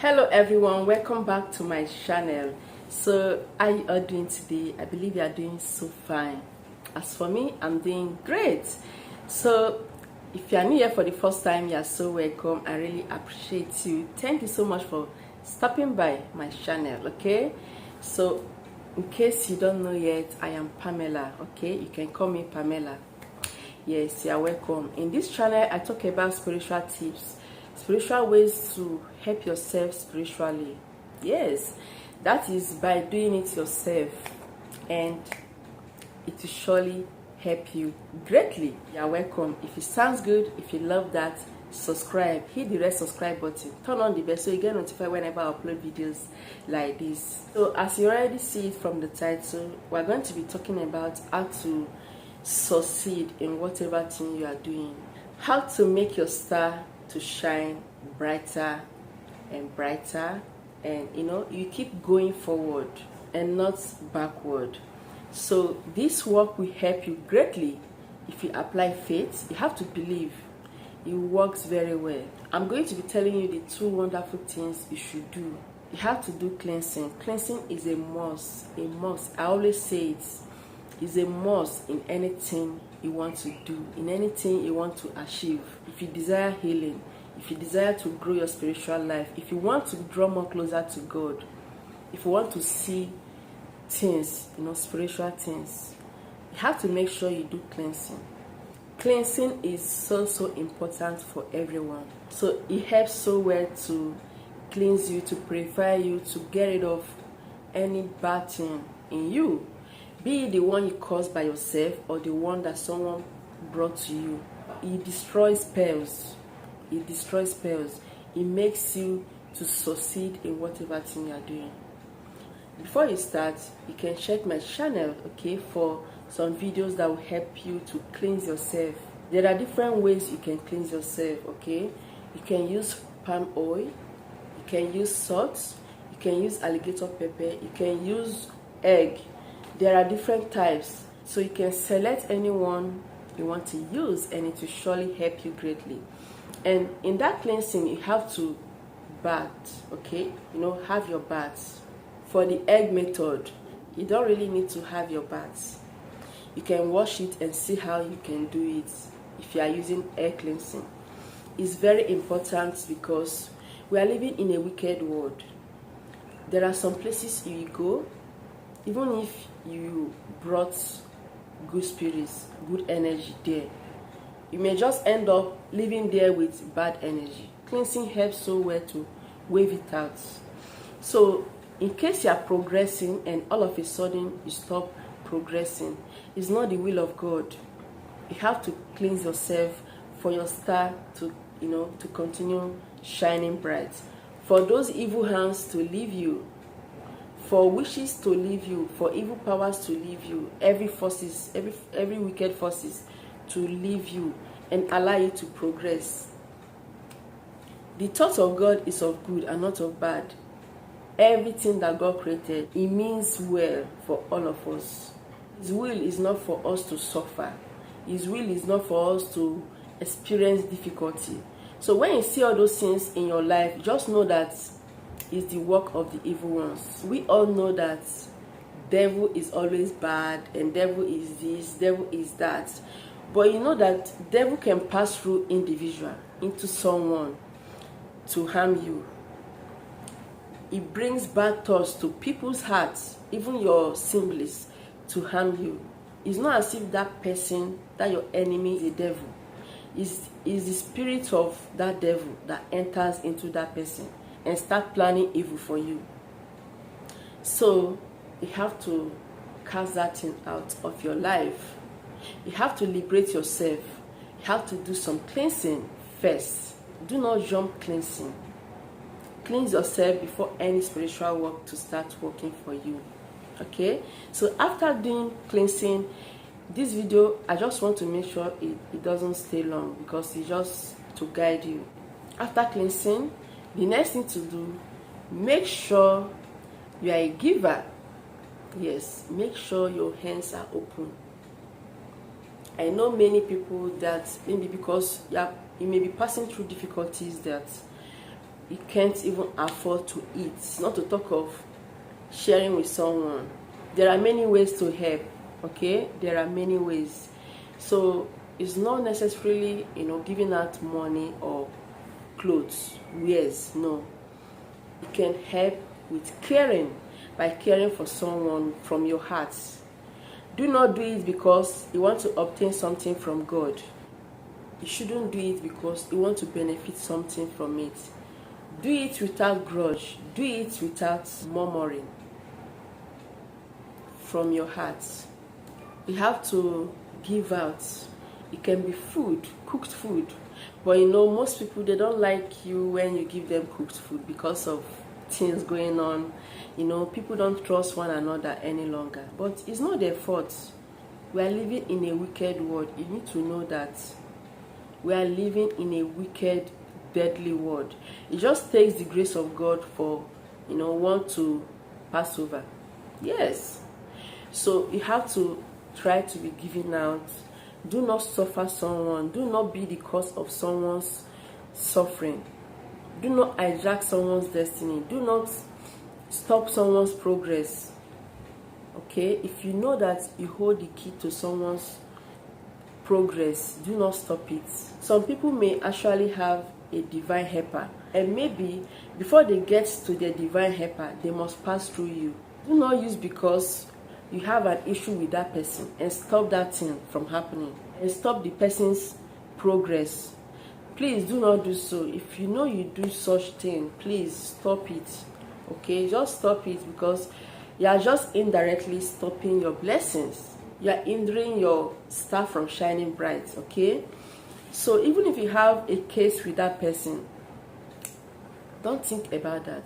Hello everyone, welcome back to my channel. So how you all doing today? I believe you are doing so fine. As for me, I'm doing great. So if you are new here for the first time, you are so welcome. I really appreciate you. Thank you so much for stopping by my channel. Okay, so in case you don't know yet, I am Pamela. Okay, you can call me Pamela. Yes, you are welcome. In this channel I talk about spiritual tips, spiritual ways to help yourself spiritually. Yes, that is by doing it yourself, and it will surely help you greatly. You are welcome. If it sounds good, if you love that, subscribe, hit the red subscribe button, turn on the bell so you get notified whenever I upload videos like this. So as you already see it from the title, we're going to be talking about how to succeed in whatever thing you are doing, how to make your star to shine brighter and brighter, and you keep going forward and not backward. So this work will help you greatly. If you apply faith, you have to believe it works very well. I'm going to be telling you the two wonderful things you should do. You have to do cleansing. Cleansing is a must. I always say it is a must in anything you want to do, in anything you want to achieve. If you desire healing, if you desire to grow your spiritual life, if you want to draw more closer to God, if you want to see things, spiritual things, you have to make sure you do cleansing. Cleansing is so important for everyone. So it helps so well to cleanse you, to purify you, to get rid of any bad thing in you, be it the one you caused by yourself or the one that someone brought to you. It destroys spells. It makes you to succeed in whatever thing you are doing. Before you start, you can check my channel, okay, for some videos that will help you to cleanse yourself. There are different ways you can cleanse yourself, okay. You can use palm oil, you can use salt, you can use alligator pepper, you can use egg. There are different types, so you can select any one you want to use, and it will surely help you greatly. And in that cleansing, you have to bath, okay? Have your bath. For the egg method, you don't really need to have your bath. You can wash it and see how you can do it if you are using egg cleansing. It's very important because we are living in a wicked world. There are some places you go, even if you brought good spirits, good energy there, you may just end up living there with bad energy. Cleansing helps so well to wave it out. So in case you are progressing and all of a sudden you stop progressing, it's not the will of God. You have to cleanse yourself for your star to continue shining bright, for those evil hands to leave you, for wishes to leave you, for evil powers to leave you, every wicked forces to leave you and allow you to progress. The thought of God is of good and not of bad. Everything that God created, it means well for all of us. His will is not for us to suffer. His will is not for us to experience difficulty. So when you see all those things in your life, just know that it's the work of the evil ones. We all know that devil is always bad, and devil is this, devil is that. But you know that devil can pass through individual into someone to harm you. It brings bad thoughts to people's hearts, even your siblings, to harm you. It's not as if that person, that your enemy, is a devil. It's the spirit of that devil that enters into that person and start planning evil for you. So you have to cast that thing out of your life. You have to liberate yourself. You have to do some cleansing first. Do not jump cleansing. Cleanse yourself before any spiritual work to start working for you. Okay? So after doing cleansing, this video, I just want to make sure it doesn't stay long, because it's just to guide you. After cleansing, the next thing to do, make sure you are a giver. Yes, make sure your hands are open. I know many people that maybe because you may be passing through difficulties, that you can't even afford to eat, not to talk of sharing with someone. There are many ways to help, okay? There are many ways. So it's not necessarily, giving out money or clothes, wears. No. You can help with caring, by caring for someone from your heart. Do not do it because you want to obtain something from God. You shouldn't do it because you want to benefit something from it. Do it without grudge. Do it without murmuring. From your heart. You have to give out. It can be food, cooked food. But most people, they don't like you when you give them cooked food because of things going on. People don't trust one another any longer. But it's not their fault. We are living in a wicked world. You need to know that we are living in a wicked, deadly world. It just takes the grace of God for, one to pass over. Yes. So you have to try to be giving out. Do not suffer someone. Do not be the cause of someone's suffering. Do not hijack someone's destiny. Do not stop someone's progress. Okay? If you know that you hold the key to someone's progress, do not stop it. Some people may actually have a divine helper, and maybe before they get to their divine helper, they must pass through you. Do not use because you have an issue with that person and stop that thing from happening and stop the person's progress. Please do not do so. If you know you do such thing, please stop it. Okay, just stop it, because you are just indirectly stopping your blessings. You are hindering your star from shining bright. Okay, so even if you have a case with that person, don't think about that.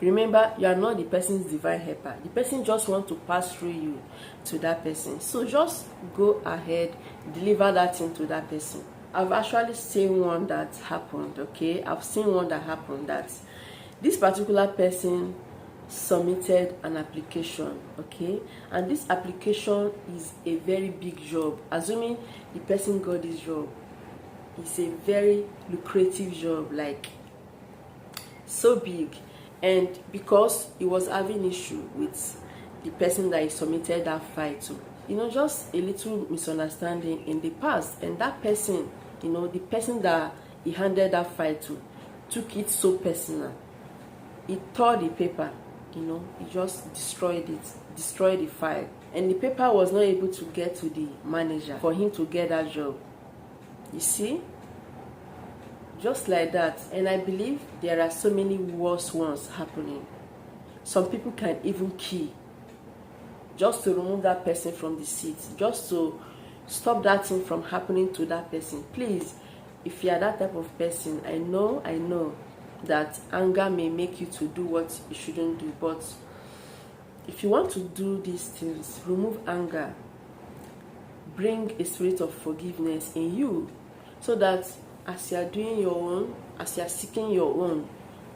Remember, you are not the person's divine helper. The person just wants to pass through you to that person. So just go ahead, deliver that thing to that person. I've actually seen one that happened, okay? I've seen one that happened that this particular person submitted an application, okay? And this application is a very big job. Assuming the person got this job, it's a very lucrative job, like so big. And because he was having issue with the person that he submitted that file to, just a little misunderstanding in the past, and that person, the person that he handed that file to, took it so personal. He tore the paper, he just destroyed the file, and the paper was not able to get to the manager for him to get that job. You see? Just like that. And I believe there are so many worse ones happening. Some people can even kill just to remove that person from the seat, just to stop that thing from happening to that person. Please, if you are that type of person, I know that anger may make you to do what you shouldn't do, but if you want to do these things, remove anger, bring a spirit of forgiveness in you, so that as you are doing your own, as you are seeking your own,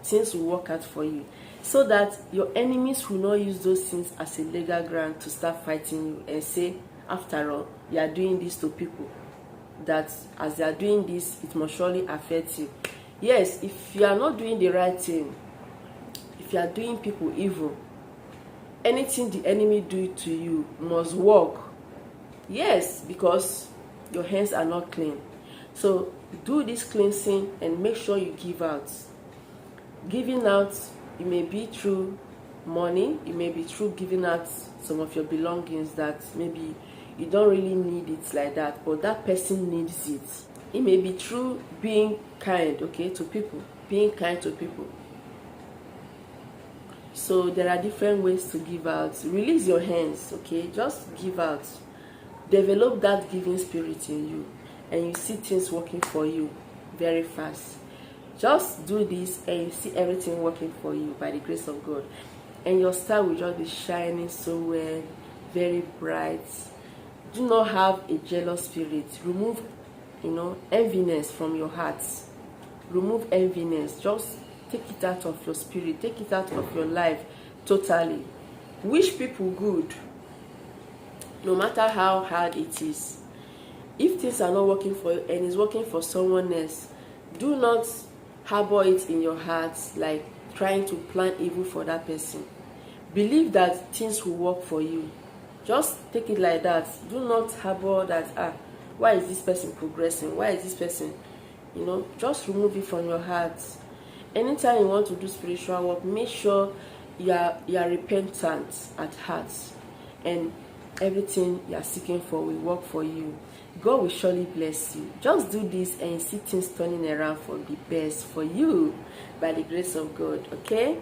things will work out for you, so that your enemies will not use those things as a legal ground to start fighting you and say, after all, you are doing this to people, that as they are doing this, it must surely affect you. Yes, if you are not doing the right thing, if you are doing people evil, anything the enemy do to you must work. Yes, because your hands are not clean. So do this cleansing and make sure you give out. Giving out, it may be through money, it may be through giving out some of your belongings that maybe you don't really need it like that, but that person needs it. It may be through being kind, okay, to people, being kind to people. So there are different ways to give out. Release your hands, okay, just give out. Develop that giving spirit in you, and you see things working for you very fast. Just do this and you see everything working for you by the grace of God, and your star will just be shining so well, very bright. Do not have a jealous spirit. Remove enviness from your heart. Remove enviness. Just take it out of your spirit, take it out of your life totally. Wish people good, no matter how hard it is. If things are not working for you and it's working for someone else, do not harbor it in your heart, like trying to plan evil for that person. Believe that things will work for you. Just take it like that. Do not harbor that, why is this person progressing? Why is this person, just remove it from your heart. Anytime you want to do spiritual work, make sure you are repentant at heart, and everything you are seeking for will work for you. God will surely bless you. Just do this and you see things turning around for the best for you by the grace of God. Okay?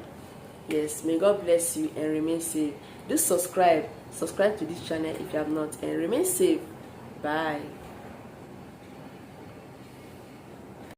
Yes, may God bless you and remain safe. Do subscribe to this channel if you have not, and remain safe. Bye.